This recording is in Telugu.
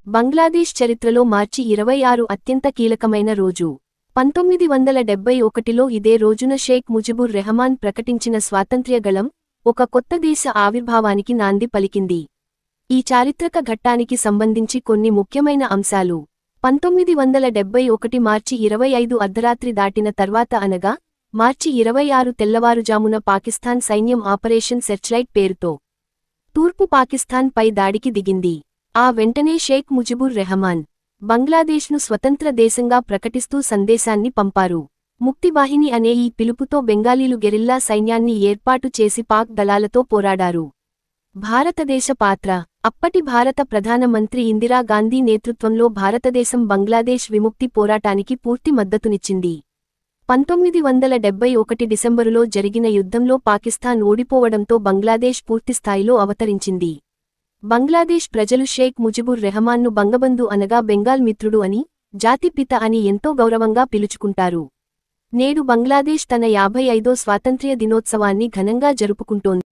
బంగ్లాదేశ్ చరిత్రలో మార్చి 26 అత్యంత కీలకమైన రోజు. 1971లో ఇదే రోజున షేక్ ముజిబుర్ రెహమాన్ ప్రకటించిన స్వాతంత్ర్య గళం ఒక కొత్త దేశ ఆవిర్భావానికి నాంది పలికింది. ఈ చారిత్రక ఘట్టానికి సంబంధించి కొన్ని ముఖ్యమైన అంశాలు. 1971 మార్చి 25 అర్ధరాత్రి దాటిన తర్వాత అనగా మార్చి 26 తెల్లవారుజామున పాకిస్తాన్ సైన్యం ఆపరేషన్ సెర్చ్లైట్ పేరుతో తూర్పు పాకిస్తాన్ పై దాడికి దిగింది. ఆ వెంటనే షేక్ ముజిబుర్ రెహమాన్ బంగ్లాదేశ్ను స్వతంత్ర దేశంగా ప్రకటిస్తూ సందేశాన్ని పంపారు. ముక్తివాహిని అనే ఈ పిలుపుతో బెంగాలీలు గెరిల్లా సైన్యాన్ని ఏర్పాటు చేసి పాక్ దళాలతో పోరాడారు. భారతదేశ పాత్ర. అప్పటి భారత ప్రధాన మంత్రి ఇందిరాగాంధీ నేతృత్వంలో భారతదేశం బంగ్లాదేశ్ విముక్తి పోరాటానికి పూర్తి మద్దతునిచ్చింది. 1971 డిసెంబరులో జరిగిన యుద్ధంలో పాకిస్తాన్ ఓడిపోవడంతో బంగ్లాదేశ్ పూర్తిస్థాయిలో అవతరించింది. బంగ్లాదేశ్ ప్రజలు షేక్ ముజిబుర్ రెహమాన్ను బంగబంధు అనగా బెంగాల్ మిత్రుడు అని, జాతిపిత అని ఎంతో గౌరవంగా పిలుచుకుంటారు. నేడు బంగ్లాదేశ్ తన 55వ స్వాతంత్ర్య దినోత్సవాన్ని ఘనంగా జరుపుకుంటోంది.